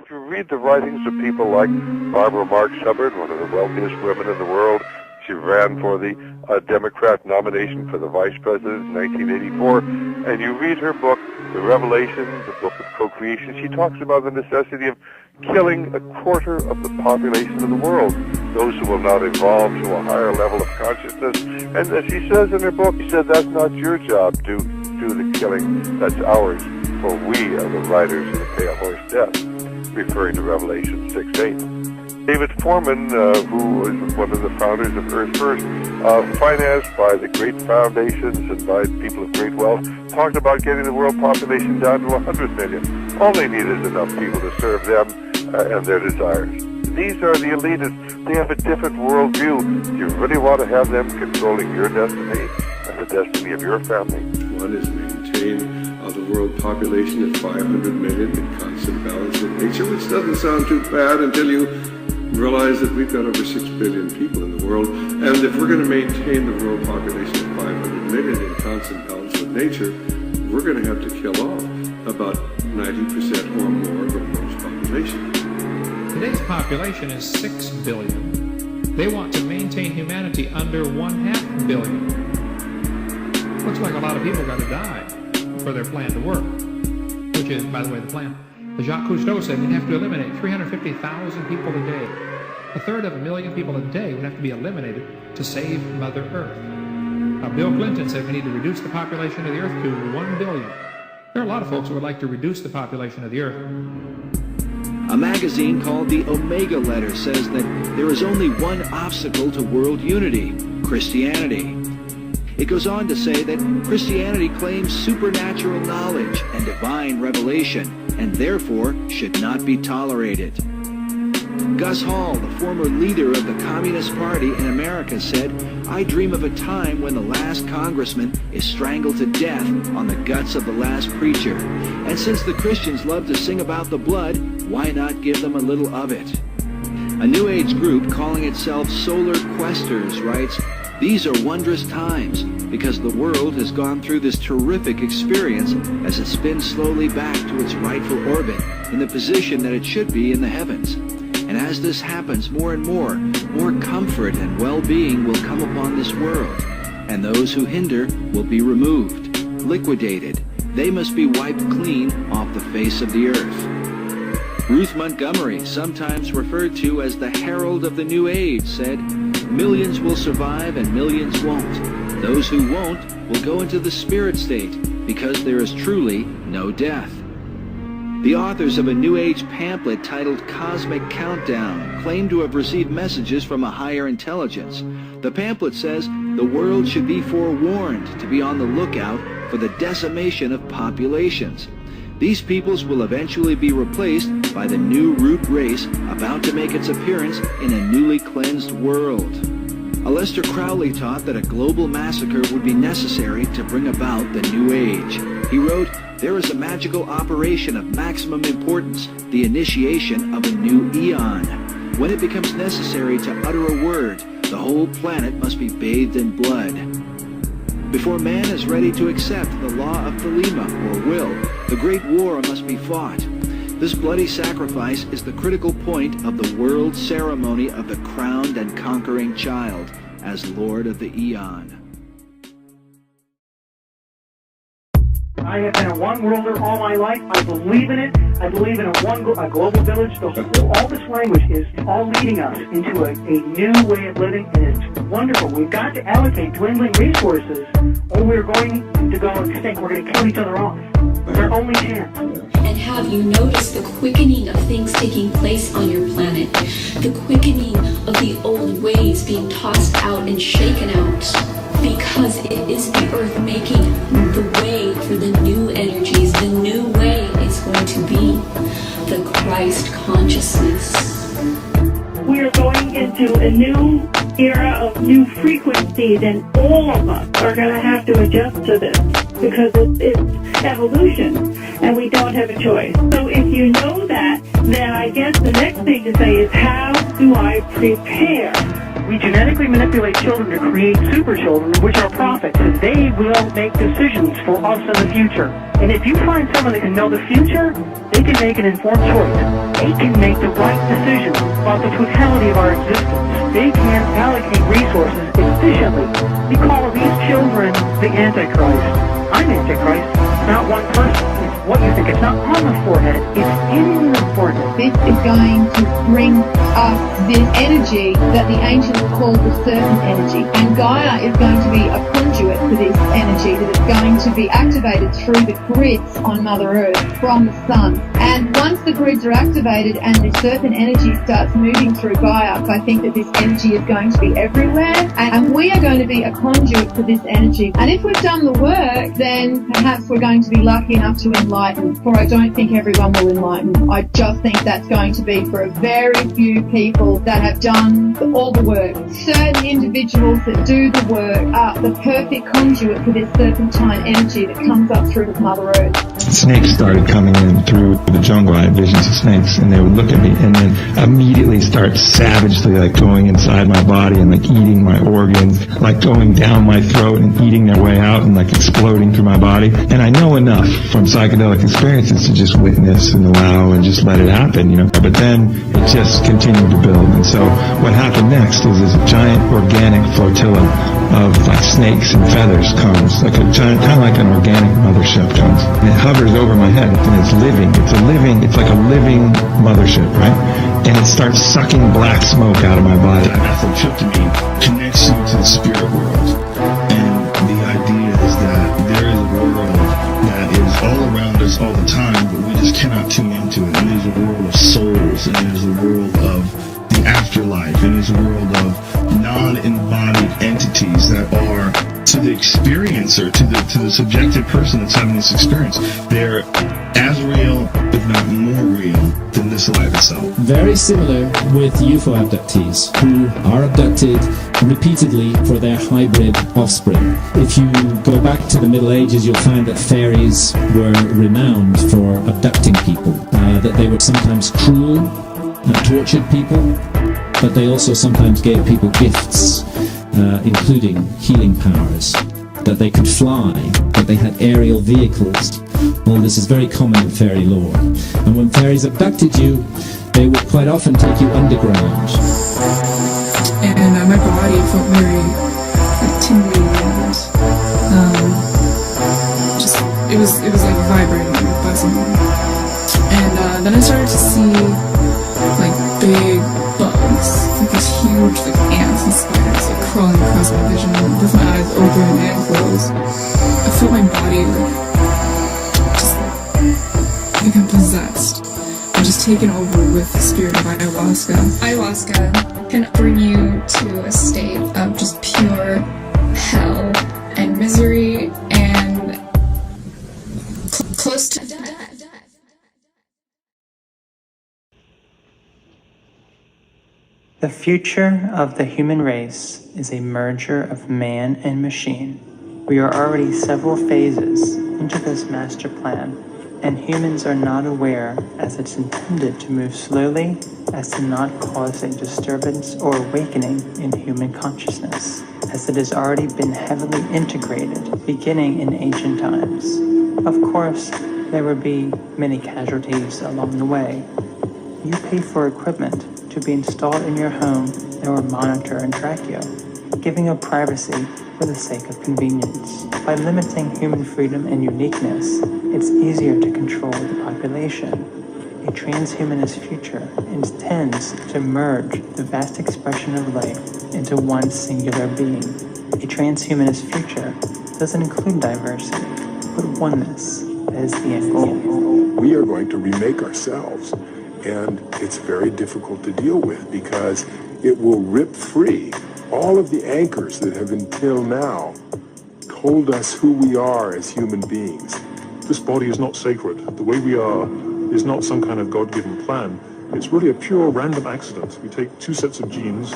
If you read the writings of people like Barbara Marx Hubbard, one of the wealthiest women in the world, she ran for the Democrat nomination for the vice president in 1984, and you read her book, The Revelation, the book of co-creation, she talks about the necessity of killing a quarter of the population of the world, those who will not evolve to a higher level of consciousness. And as she says in her book, she said, that's not your job to do the killing, that's ours, for we are the riders of the pale horse death, referring to Revelation 6:8. David Foreman, who was one of the founders of Earth First, financed by the great foundations and by people of great wealth, talked about getting the world population down to 100 million. All they need is enough people to serve them and their desires. These are the elitists. They have a different worldview. You really want to have them controlling your destiny and the destiny of your family. One is maintain the world population at 500 million in constant balance with nature, which doesn't sound too bad until you realize that we've got over 6 billion people in the world, and if we're going to maintain the world population at 500 million in constant balance with nature, we're going to have to kill off about 90% or more of the world's population. Today's population is 6 billion. They want to maintain humanity under 1/2 billion. Looks like a lot of people got to die for their plan to work, which is, by the way, the plan. Jacques Cousteau said we'd have to eliminate 350,000 people a day. 1/3 people a day would have to be eliminated to save Mother Earth. Bill Clinton said we need to reduce the population of the Earth to 1 billion. There are a lot of folks who would like to reduce the population of the Earth. A magazine called the Omega Letter says that there is only one obstacle to world unity: Christianity. It goes on to say that Christianity claims supernatural knowledge and divine revelation, and therefore should not be tolerated. Gus Hall, the former leader of the Communist Party in America, said, "I dream of a time when the last congressman is strangled to death on the guts of the last preacher. And since the Christians love to sing about the blood, why not give them a little of it?" A New Age group calling itself Solar Questers writes, "These are wondrous times because the world has gone through this terrific experience as it spins slowly back to its rightful orbit in the position that it should be in the heavens. And as this happens more and more comfort and well-being will come upon this world, and those who hinder will be removed, liquidated. They must be wiped clean off the face of the earth." Ruth Montgomery, sometimes referred to as the Herald of the New Age, said, "Millions will survive and millions won't. Those who won't will go into the spirit state because there is truly no death." The authors of a New Age pamphlet titled Cosmic Countdown claim to have received messages from a higher intelligence. The pamphlet says the world should be forewarned to be on the lookout for the decimation of populations. These peoples will eventually be replaced by the new root race about to make its appearance in a newly cleansed world. Aleister Crowley taught that a global massacre would be necessary to bring about the New Age. He wrote, "There is a magical operation of maximum importance, the initiation of a new eon. When it becomes necessary to utter a word, the whole planet must be bathed in blood. Before man is ready to accept the law of 𝗲𝗏, or will, the great war must be fought. This bloody sacrifice is the critical point of the world ceremony of the crowned and conquering child as Lord of the Eon." I have been a one-worlder all my life. I believe in it. I believe in a global village. All this language is all leading us into a new way of living, and it's wonderful. We've got to allocate dwindling resources, or we're going to go extinct. We're going to kill each other off. It's our only chance. And have you noticed the quickening of things taking place on your planet? The quickening of the old ways being tossed out and shaken out? Because it is the earth making the way for the new energies. The new way is going to be the Christ consciousness. We are going into a new era of new frequencies, and all of us are going to have to adjust to this because it's evolution, and we don't have a choice. So if you know that, then I guess the next thing to say is, how do I prepare? We genetically manipulate children to create super children, which are prophets, and they will make decisions for us in the future. And if you find someone that can know the future, they can make an informed choice. They can make the right decision about the totality of our existence. They can allocate resources efficiently. We call these children the Antichrist. I'm Antichrist. It's not one person. It's what you think. It's not on the forehead. It's in the forehead. This is going to bring us this energy that the ancients called the serpent energy. And Gaia is going to be a conduit for this energy that is going to be activated through the grids on Mother Earth from the sun. And once the grids are activated and the serpent energy starts moving through Gaia, I think that this energy is going to be everywhere. And we are going to be a conduit for this energy. And if we've done the work, then perhaps we're going to be lucky enough to enlighten. For I don't think everyone will enlighten. I just think that's going to be for a very few people that have done all the work. Certain individuals that do the work are the perfect conduit for this serpentine energy that comes up through Mother Earth. Snakes started coming in through the jungle. I had visions of snakes, and they would look at me and then immediately start savagely like going inside my body and like eating my organs, like going down my throat and eating their way out and like exploding through my body. And I know enough from psychedelic experiences to just witness and allow and just let it happen, you know. But then it just continued to build. And so what happened next is this giant organic flotilla of like snakes and feathers comes, like a giant, kind of like an organic mothership comes. And it hovers over my head and it's living. It's like a living mothership, right? And it starts sucking black smoke out of my body. Methyltryptamine connects you to the spirit world. And the idea is that there is a world that is all around us all the time, but we just cannot tune into it. And there's a world of souls, and there's a world of the afterlife, and there's a world of non-embodied entities that are, to the experiencer, to the subjective person that's having this experience, they're as real, if not more real, than this life itself. Very similar with UFO abductees, who are abducted repeatedly for their hybrid offspring. If you go back to the Middle Ages, you'll find that fairies were renowned for abducting people, that they were sometimes cruel and tortured people, but they also sometimes gave people gifts, including healing powers, that they could fly, that they had aerial vehicles. All this is very common in fairy lore. And when fairies abducted you, they would quite often take you underground. And my body felt very tingly and it was like vibrating, like buzzing. And then I started to see like big bugs, like these huge like ants and spiders like crawling across my vision with my eyes open and closed. I felt my body like become possessed and just taken over with the spirit of ayahuasca. Ayahuasca can bring you to a state of just pure hell and misery and close to death. The future of the human race is a merger of man and machine. We are already several phases into this master plan, and humans are not aware, as it's intended to move slowly as to not cause a disturbance or awakening in human consciousness, as it has already been heavily integrated beginning in ancient times. Of course, there will be many casualties along the way. You pay for equipment to be installed in your home that will monitor and track you, giving up privacy for the sake of convenience. By limiting human freedom and uniqueness, it's easier to control the population. A transhumanist future intends to merge the vast expression of life into one singular being. A transhumanist future doesn't include diversity, but oneness as the end goal. We are going to remake ourselves, and it's very difficult to deal with because it will rip free all of the anchors that have until now told us who we are as human beings. This body is not sacred. The way we are is not some kind of God-given plan. It's really a pure random accident. We take two sets of genes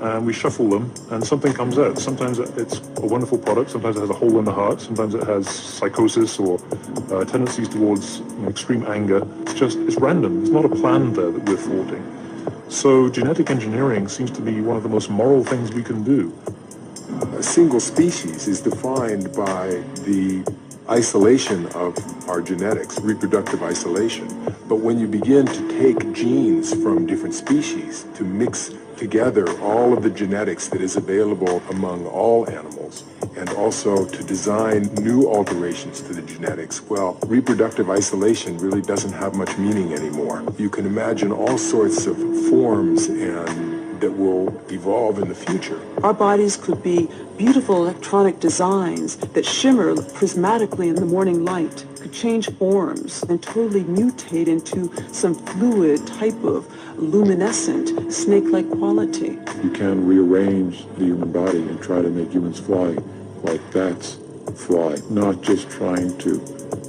and we shuffle them and something comes out. Sometimes it's a wonderful product, sometimes it has a hole in the heart, sometimes it has psychosis or tendencies towards extreme anger. It's random. There's not a plan there that we're thwarting. So genetic engineering seems to be one of the most moral things we can do. A single species is defined by the isolation of our genetics, reproductive isolation. But when you begin to take genes from different species, to mix together all of the genetics that is available among all animals, and also to design new alterations to the genetics, well, reproductive isolation really doesn't have much meaning anymore. You can imagine all sorts of forms and that will evolve in the future. Our bodies could be beautiful electronic designs that shimmer prismatically in the morning light, could change forms and totally mutate into some fluid type of luminescent, snake-like quality. You can rearrange the human body and try to make humans fly like bats fly, not just trying to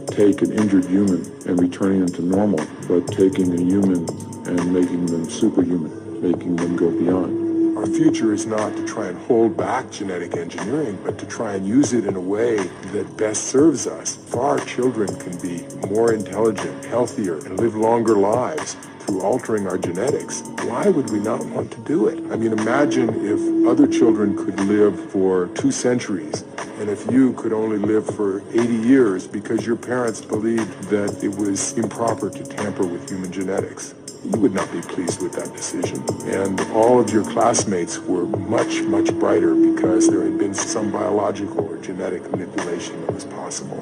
take an injured human and returning them to normal, but taking a human and making them superhuman, making them go beyond. Our future is not to try and hold back genetic engineering, but to try and use it in a way that best serves us. If our children can be more intelligent, healthier, and live longer lives through altering our genetics, why would we not want to do it? I mean, imagine if other children could live for 2 centuries, and if you could only live for 80 years because your parents believed that it was improper to tamper with human genetics. You would not be pleased with that decision. And all of your classmates were much, much brighter because there had been some biological or genetic manipulation that was possible.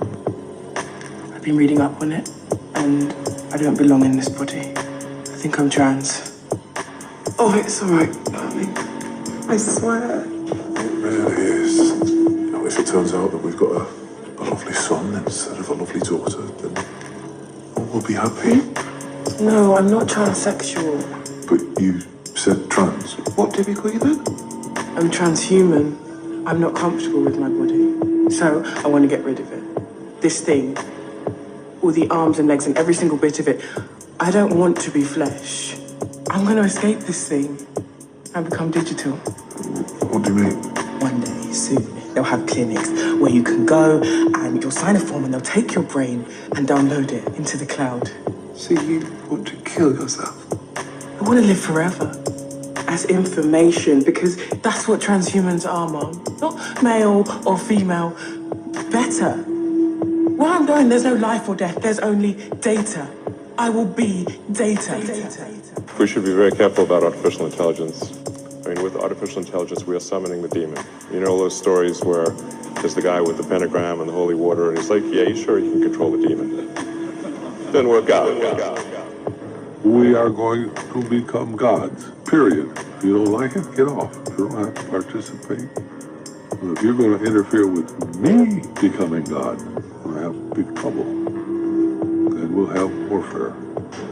I've been reading up on it, and I don't belong in this body. I think I'm trans. Oh, it's all right, darling. I swear. It really is. You know, if it turns out that we've got a lovely son instead of a lovely daughter, then we'll be happy. No, I'm not transsexual. But you said trans. What did we call you then? I'm transhuman. I'm not comfortable with my body. So I want to get rid of it. This thing, all the arms and legs and every single bit of it. I don't want to be flesh. I'm going to escape this thing and become digital. What do you mean? One day, soon, they'll have clinics where you can go and you'll sign a form and they'll take your brain and download it into the cloud. So you want to kill yourself? I want to live forever as information, because that's what transhumans are, Mom. Not male or female, better. Where I'm going, there's no life or death, there's only data. I will be data. We should be very careful about artificial intelligence. I mean, with artificial intelligence, we are summoning the demon. You know those stories where there's the guy with the pentagram and the holy water, and he's like, yeah, you sure you can control the demon? Didn't work out. We are going to become gods, period. If you don't like it, get off. You don't have to participate. But if you're going to interfere with me becoming God, we'll have big trouble. And we'll have warfare.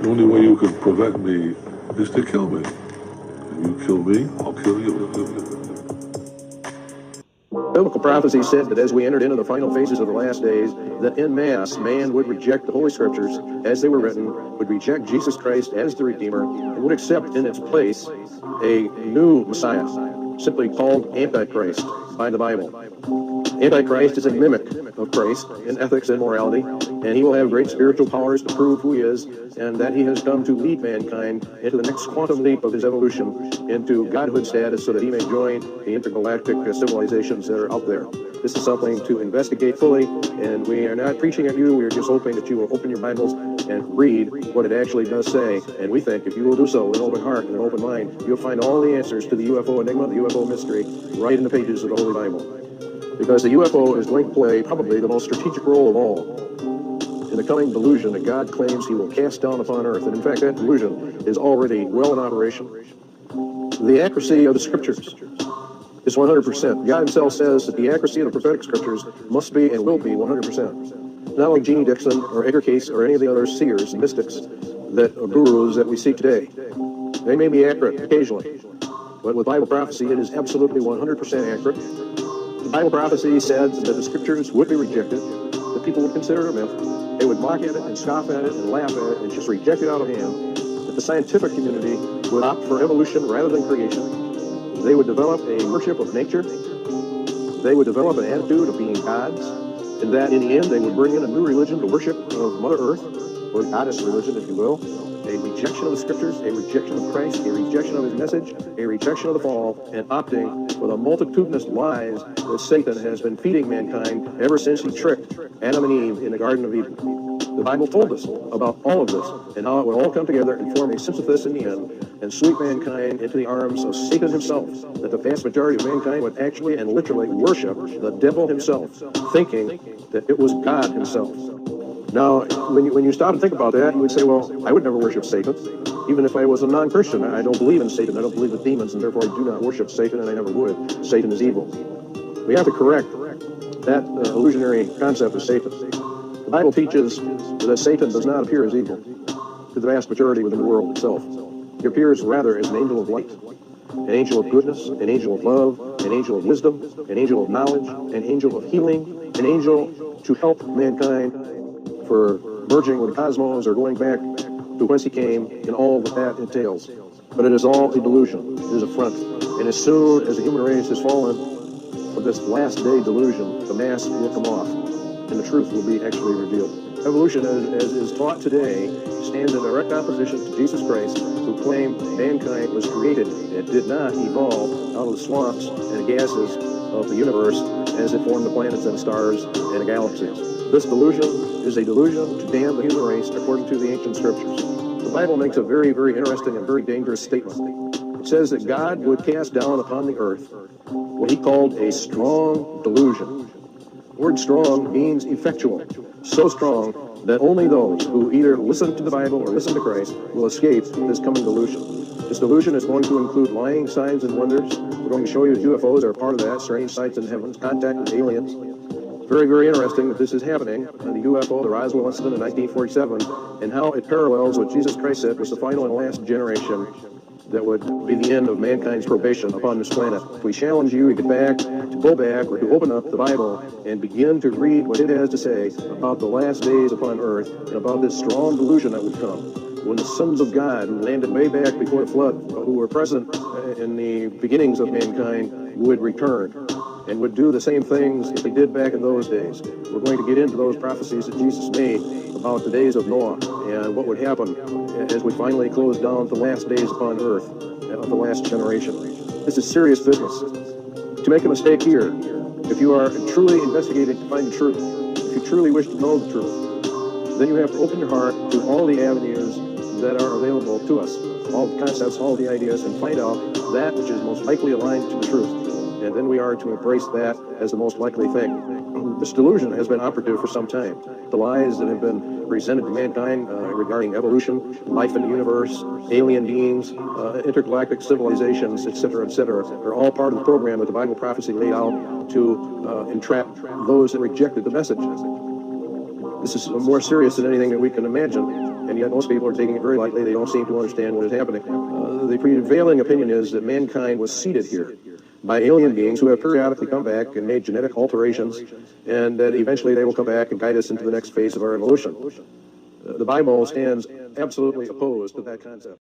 The only way you can prevent me is to kill me. If you kill me, I'll kill you. Biblical prophecy said that as we entered into the final phases of the last days, that en masse, man would reject the Holy Scriptures as they were written, would reject Jesus Christ as the Redeemer, and would accept in its place a new Messiah, simply called Antichrist by the Bible. Antichrist is a mimic of Christ in ethics and morality, and he will have great spiritual powers to prove who he is, and that he has come to lead mankind into the next quantum leap of his evolution into godhood status so that he may join the intergalactic civilizations that are out there. This is something to investigate fully, and we are not preaching at you. We are just hoping that you will open your Bibles and read what it actually does say. And we think if you will do so with an open heart and an open mind, you'll find all the answers to the UFO enigma, the UFO mystery, right in the pages of the Holy Bible. Because the UFO is going to play probably the most strategic role of all in the coming delusion that God claims he will cast down upon earth. And in fact, that delusion is already well in operation. The accuracy of the scriptures is 100%. God himself says that the accuracy of the prophetic scriptures must be and will be 100%. Not like Jeannie Dixon or Edgar Cayce or any of the other seers and mystics or gurus that we see today. They may be accurate occasionally, but with Bible prophecy, it is absolutely 100% accurate. The Bible prophecy said that the scriptures would be rejected, that people would consider it a myth, they would mock at it and scoff at it and laugh at it and just reject it out of hand, that the scientific community would opt for evolution rather than creation. They would develop a worship of nature, they would develop an attitude of being gods, and that in the end they would bring in a new religion to worship of Mother Earth, or goddess religion, if you will, a rejection of the scriptures, a rejection of Christ, a rejection of his message, a rejection of the fall, and opting for the multitudinous lies that Satan has been feeding mankind ever since he tricked Adam and Eve in the Garden of Eden. The Bible told us about all of this and how it would all come together and form a synthesis in the end and sweep mankind into the arms of Satan himself, that the vast majority of mankind would actually and literally worship the devil himself, thinking that it was God himself. Now, when you stop and think about that, you would say, well, I would never worship Satan, even if I was a non-Christian. I don't believe in Satan. I don't believe in demons, and therefore I do not worship Satan, and I never would. Satan is evil. We have to correct that illusionary concept of Satan. The Bible teaches that Satan does not appear as evil to the vast majority within the world itself. He appears rather as an angel of light, an angel of goodness, an angel of love, an angel of wisdom, an angel of knowledge, an angel of healing, an angel to help mankind for merging with the cosmos or going back to whence he came and all that entails. But it is all a delusion. It is a front. And as soon as the human race has fallen for this last day delusion, the mask will come off and the truth will be actually revealed. Evolution, as is taught today, stands in direct opposition to Jesus Christ, who claimed mankind was created and did not evolve out of the swamps and gases of the universe as it formed the planets and the stars and the galaxies. This delusion is a delusion to damn the human race according to the ancient scriptures. The Bible makes a very, very interesting and very dangerous statement. It says that God would cast down upon the earth what he called a strong delusion. The word strong means effectual, so strong that only those who either listen to the Bible or listen to Christ will escape this coming delusion. This delusion is going to include lying signs and wonders. We're going to show you that UFOs are part of that, strange sights in heavens, contact with aliens. Very, very interesting that this is happening, the UFO, the Roswell incident in 1947, and how it parallels what Jesus Christ said was the final and last generation that would be the end of mankind's probation upon this planet. We challenge you to get back, to go back, or to open up the Bible and begin to read what it has to say about the last days upon earth and about this strong delusion that would come when the sons of God, who landed way back before the flood, who were present in the beginnings of mankind, would return and would do the same things that they did back in those days. We're going to get into those prophecies that Jesus made about the days of Noah and what would happen as we finally close down the last days upon earth of the last generation. This is serious business. To make a mistake here, if you are truly investigating to find the truth, if you truly wish to know the truth, then you have to open your heart to all the avenues that are available to us, all the concepts, all the ideas, and find out that which is most likely aligned to the truth. And then we are to embrace that as the most likely thing. This delusion has been operative for some time. The lies that have been presented to mankind regarding evolution, life in the universe, alien beings, intergalactic civilizations, etc., are all part of the program that the Bible prophecy laid out to entrap those that rejected the message. This is more serious than anything that we can imagine, and yet most people are taking it very lightly. They don't seem to understand what is happening. The prevailing opinion is that mankind was seeded here by alien beings who have periodically come back and made genetic alterations, and that eventually they will come back and guide us into the next phase of our evolution. The Bible stands absolutely opposed to that concept.